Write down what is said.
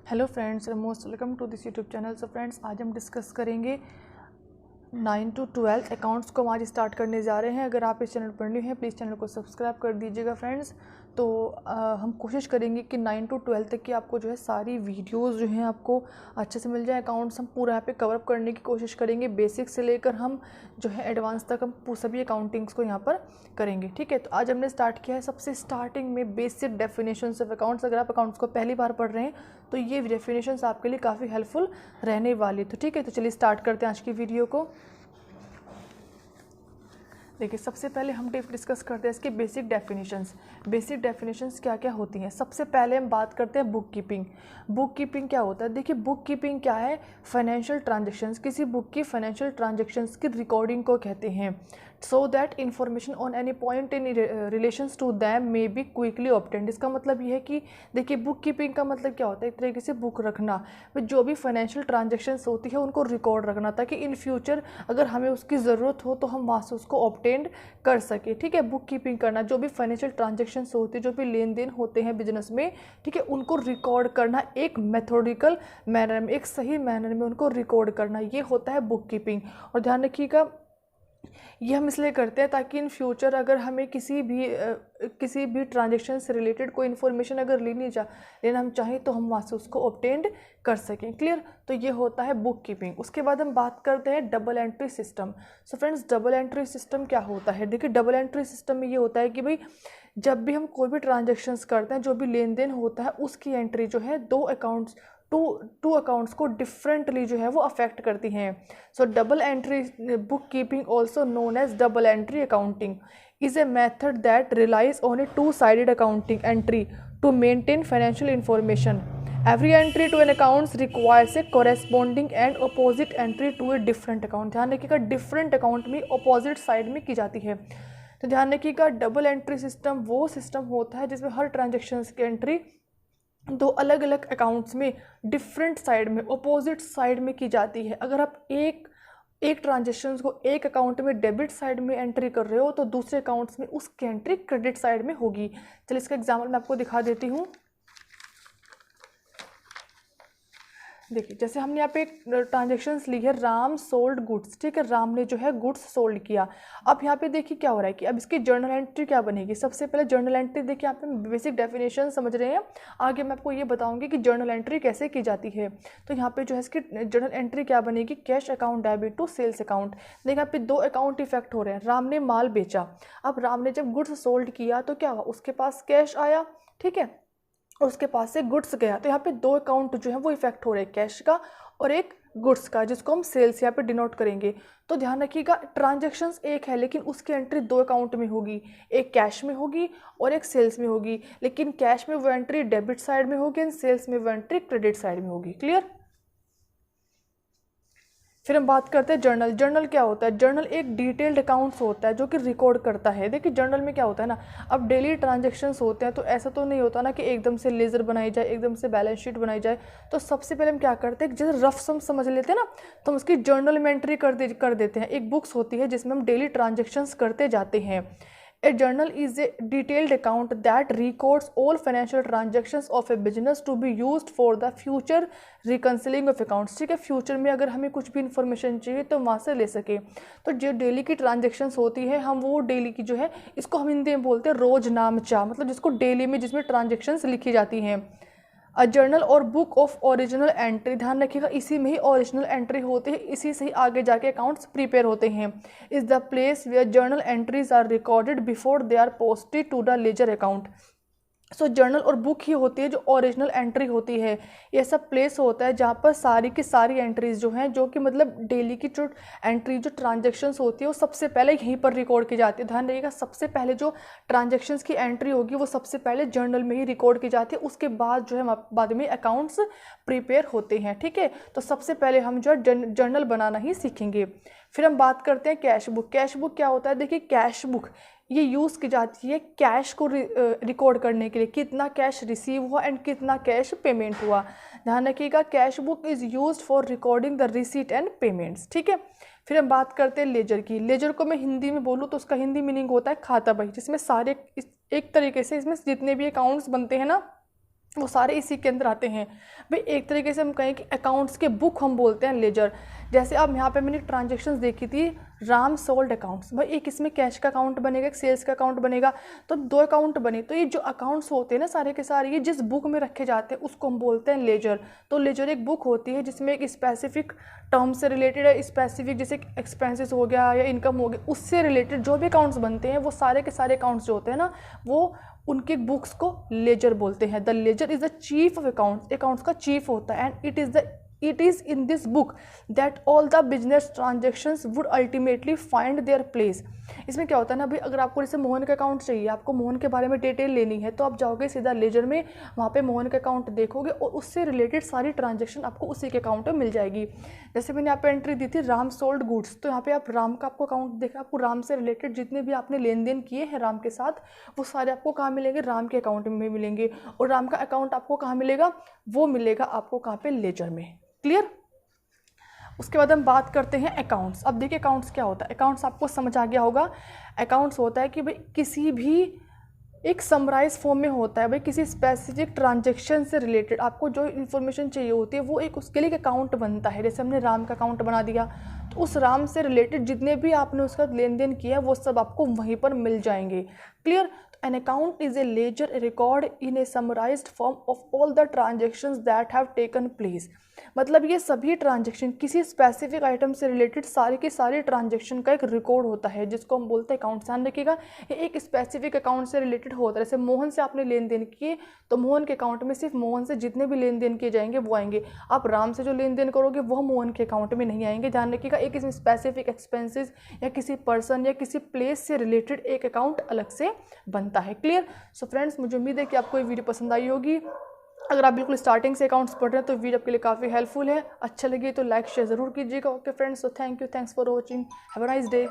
Hello friends, most welcome to this YouTube channel. So friends, आज हम discuss करेंगे 9 to 12 accounts को हम आज स्टार्ट करने जा रहे हैं। अगर आप इस चैनल पर न्यू हैं, प्लीज़ चैनल को सब्सक्राइब कर दीजिएगा फ्रेंड्स। तो हम कोशिश करेंगे कि 9 to 12 तक की आपको जो है सारी वीडियोस जो हैं आपको अच्छे से मिल जाए। अकाउंट्स हम पूरा यहाँ पे कवर अप करने की कोशिश करेंगे, बेसिक से लेकर हम जो है एडवांस तक हम सभी अकाउंटिंग्स को यहाँ पर करेंगे। ठीक है, तो आज हमने स्टार्ट किया है सबसे स्टार्टिंग में बेसिक डेफिनेशंस ऑफ अकाउंट्स। अगर आप अकाउंट्स को पहली बार पढ़ रहे हैं तो ये डेफिनेशंस आपके लिए काफ़ी हेल्पफुल रहने वाली। तो ठीक है, तो चलिए स्टार्ट करते हैं आज की वीडियो को। देखिए, सबसे पहले हम डिस्कस करते हैं इसके बेसिक डेफिनेशंस। बेसिक डेफिनेशंस क्या क्या होती हैं। सबसे पहले हम बात करते हैं बुक कीपिंग। बुक कीपिंग क्या होता है? देखिए, बुक कीपिंग क्या है? फाइनेंशियल ट्रांजैक्शंस, किसी बुक की फाइनेंशियल ट्रांजैक्शंस की रिकॉर्डिंग को कहते हैं। So that information on any point in relations to them may be quickly obtained. इसका मतलब ये है कि देखिए, बुक कीपिंग का मतलब क्या होता है? एक तरीके से बुक रखना, जो भी फाइनेंशियल ट्रांजैक्शंस होती है उनको रिकॉर्ड रखना, ताकि इन फ्यूचर अगर हमें उसकी ज़रूरत हो तो हम वहाँ से उसको ऑब्टेन कर सके। ठीक है, बुक कीपिंग करना, जो भी फाइनेंशियल ट्रांजैक्शंस होती है, जो भी लेन देन होते हैं बिजनेस में, ठीक है, उनको रिकॉर्ड करना एक मेथोडिकल मैनर में, एक सही मैनर में उनको रिकॉर्ड करना, ये होता है बुक कीपिंग। और ध्यान रखिएगा, ये हम इसलिए करते हैं ताकि इन फ्यूचर अगर हमें किसी भी ट्रांजेक्शन से रिलेटेड कोई इन्फॉर्मेशन अगर लेना हम चाहें तो हम वहाँ से उसको ऑब्टेंड कर सकें। क्लियर? तो ये होता है बुक कीपिंग। उसके बाद हम बात करते हैं double entry system. So friends, double entry system क्या होता है? देखिए, डबल एंट्री सिस्टम में ये होता है कि भाई जब भी हम कोई भी ट्रांजेक्शन्स करते हैं, जो भी लेन देन होता है, उसकी एंट्री जो है टू अकाउंट्स को डिफरेंटली जो है वो अफेक्ट करती हैं। So double entry book keeping, also known as double entry accounting, is a method that relies on a two-sided accounting entry to maintain financial information. Every entry to an account requires a corresponding and opposite entry to a different account. ध्यान रखिएगा, different account में opposite side में की जाती है। तो ध्यान रखिएगा, डबल एंट्री सिस्टम वो सिस्टम होता है जिसमें हर ट्रांजेक्शन की एंट्री दो अलग अलग अकाउंट्स में डिफरेंट साइड में, ऑपोजिट साइड में की जाती है। अगर आप एक ट्रांजेक्शन को एक अकाउंट में डेबिट साइड में एंट्री कर रहे हो तो दूसरे अकाउंट्स में उसकी एंट्री क्रेडिट साइड में होगी। चलिए इसका एग्जांपल मैं आपको दिखा देती हूँ। देखिए, जैसे हमने यहाँ पे ट्रांजेक्शन्स ली है, राम सोल्ड गुड्स। ठीक है, राम ने जो है गुड्स सोल्ड किया। अब यहाँ पे देखिए क्या हो रहा है कि अब इसकी जर्नल एंट्री क्या बनेगी। सबसे पहले जर्नल एंट्री, देखिए यहाँ पे बेसिक डेफिनेशन समझ रहे हैं, आगे मैं आपको ये बताऊंगी कि जर्नल एंट्री कैसे की जाती है। तो यहाँ पे जो है इसकी जर्नल एंट्री क्या बनेगी? Cash account debit to sales account. देखिए यहाँ पे दो अकाउंट इफेक्ट हो रहे हैं। राम ने माल बेचा, अब राम ने जब गुड्स सोल्ड किया तो क्या हुआ? उसके पास कैश आया, ठीक है, और उसके पास से गुड्स गया। तो यहाँ पे दो अकाउंट जो है वो इफेक्ट हो रहे हैं, कैश का और एक गुड्स का, जिसको हम सेल्स यहाँ पे डिनोट करेंगे। तो ध्यान रखिएगा, ट्रांजैक्शंस एक है लेकिन उसकी एंट्री दो अकाउंट में होगी, एक कैश में होगी और एक सेल्स में होगी। लेकिन कैश में वो एंट्री डेबिट साइड में होगी एंड सेल्स में वो एंट्री क्रेडिट साइड में होगी। क्लियर? फिर हम बात करते हैं जर्नल। जर्नल क्या होता है? जर्नल एक डिटेल्ड अकाउंट्स होता है जो कि रिकॉर्ड करता है। देखिए, जर्नल में क्या होता है ना, अब डेली ट्रांजैक्शंस होते हैं तो ऐसा तो नहीं होता ना कि एकदम से लेजर बनाई जाए, एकदम से बैलेंस शीट बनाई जाए। तो सबसे पहले हम क्या करते हैं, जैसे रफ सम समझ लेते हैं ना, तो हम उसकी जर्नल में एंट्री कर देते हैं। एक बुक्स होती है जिसमें हम डेली ट्रांजेक्शन्स करते जाते हैं। A journal is a detailed account that records all financial transactions of a business to be used for the future reconciling of accounts। ठीक है, फ्यूचर में अगर हमें कुछ भी इन्फॉर्मेशन चाहिए तो वहाँ से ले सके। तो जो डेली की ट्रांजेक्शन्स होती है, हम वो डेली की जो है, इसको हम हिंदी में बोलते हैं रोजनामचा, मतलब जिसको डेली में जिसमें ट्रांजेक्शन्स लिखी जाती हैं। अ जर्नल और बुक ऑफ ओरिजिनल एंट्री, ध्यान रखिएगा, इसी में ही ओरिजिनल एंट्री होती है, इसी से ही आगे जाके अकाउंट्स प्रिपेयर होते हैं। Is the place where journal entries are recorded before they are posted to the ledger account. So journal और बुक ही होती है जो ओरिजिनल एंट्री होती है। ये सब प्लेस होता है जहाँ पर सारी की सारी एंट्रीज जो हैं, जो कि मतलब डेली की जो एंट्री जो ट्रांजेक्शन्स होती है वो सबसे पहले यहीं पर रिकॉर्ड की जाती है। ध्यान रखिएगा, सबसे पहले जो ट्रांजेक्शन्स की एंट्री होगी वो सबसे पहले जर्नल में ही रिकॉर्ड की जाती है। उसके बाद जो है बाद में अकाउंट्स प्रिपेयर होते हैं। ठीक है, तो सबसे पहले हम जो है जर्नल बनाना ही सीखेंगे। फिर हम बात करते हैं कैश बुक। कैश बुक क्या होता है? देखिए, कैश बुक ये यूज़ की जाती है कैश को रिकॉर्ड करने के लिए, कितना कैश रिसीव हुआ एंड कितना कैश पेमेंट हुआ। ध्यान रखिएगा, cash book is used for recording the receipt and payments. ठीक है, फिर हम बात करते हैं लेजर की। लेजर को मैं हिंदी में बोलूँ तो उसका हिंदी मीनिंग होता है खाता बही, जिसमें सारे एक तरीके से इसमें जितने भी अकाउंट्स बनते हैं ना, वो सारे इसी के अंदर आते हैं भाई। एक तरीके से हम कहें कि अकाउंट्स के बुक हम बोलते हैं लेजर। जैसे अब यहाँ पे मैंने ट्रांजेक्शन्स देखी थी, राम सोल्ड अकाउंट्स, भाई एक इसमें कैश का अकाउंट बनेगा, एक सेल्स का अकाउंट बनेगा, तो 2 अकाउंट बने। तो ये जो अकाउंट्स होते हैं ना सारे के सारे, ये जिस बुक में रखे जाते हैं उसको हम बोलते हैं लेजर। तो लेजर एक बुक होती है जिसमें एक स्पेसिफिक टर्म से रिलेटेड है, स्पेसिफिक जैसे एक्सपेंसेस हो गया या इनकम हो गया, उससे रिलेटेड जो भी अकाउंट्स बनते हैं वो सारे के सारे अकाउंट्स जो होते हैं ना, वो उनके बुक्स को लेजर बोलते हैं। The ledger is the chief of accounts, accounts का चीफ होता है। And it is in this book that all the business transactions would ultimately find their place. इसमें क्या होता है ना भाई, अगर आपको जैसे मोहन का अकाउंट चाहिए, आपको मोहन के बारे में डिटेल लेनी है, तो आप जाओगे सीधा लेजर में, वहाँ पे मोहन का अकाउंट देखोगे और उससे रिलेटेड सारी ट्रांजेक्शन आपको उसी के अकाउंट में मिल जाएगी। जैसे मैंने यहाँ पे एंट्री दी थी राम सोल्ड गुड्स, तो यहाँ पे आप राम का आपको अकाउंट देखा, आपको राम से रिलेटेड जितने भी आपने लेन देन किए हैं राम के साथ, वो सारे आपको कहाँ मिलेंगे, राम के अकाउंट में मिलेंगे। और राम का अकाउंट आपको कहाँ मिलेगा, वो मिलेगा आपको कहाँ पे, लेजर में। क्लियर। उसके बाद हम बात करते हैं अकाउंट्स। अब देखिए अकाउंट्स क्या होता है, अकाउंट्स आपको समझ आ गया होगा। अकाउंट्स होता है कि भाई किसी भी एक समराइज फॉर्म में होता है, भाई किसी स्पेसिफिक ट्रांजेक्शन से रिलेटेड आपको जो इन्फॉर्मेशन चाहिए होती है, वो एक उसके लिए एक अकाउंट बनता है। जैसे हमने राम का अकाउंट बना दिया, तो उस राम से रिलेटेड जितने भी आपने उसका लेन देन किया है वो सब आपको वहीं पर मिल जाएंगे। Clear. An account is a ledger, a record in a summarized form of all the transactions that have taken place। मतलब ये सभी ट्रांजेक्शन किसी स्पेसिफिक आइटम से रिलेटेड सारे के सारे ट्रांजेक्शन का एक रिकॉर्ड होता है, जिसको हम बोलते हैं अकाउंट। ध्यान रखिएगा, ये एक स्पेसिफिक अकाउंट से रिलेटेड होता है। जैसे मोहन से आपने लेन देन किए, तो मोहन के अकाउंट में सिर्फ मोहन से जितने भी लेन देन किए जाएंगे वो आएंगे। आप राम से जो लेन देन करोगे वो मोहन के अकाउंट में नहीं आएंगे। ध्यान रखिएगा, एक इसमें स्पेसिफिक एक्सपेंसेस या किसी पर्सन या किसी प्लेस से रिलेटेड एक अकाउंट अलग से बनता है। क्लियर। सो फ्रेंड्स, मुझे उम्मीद है कि आपको ये वीडियो पसंद आई होगी। अगर आप बिल्कुल स्टार्टिंग से अकाउंट्स पढ़ रहे हैं तो वीडियो आपके लिए काफ़ी हेल्पफुल है। अच्छा लगे तो लाइक शेयर ज़रूर कीजिएगा। Okay friends, so thank you, thanks for watching, have a nice day.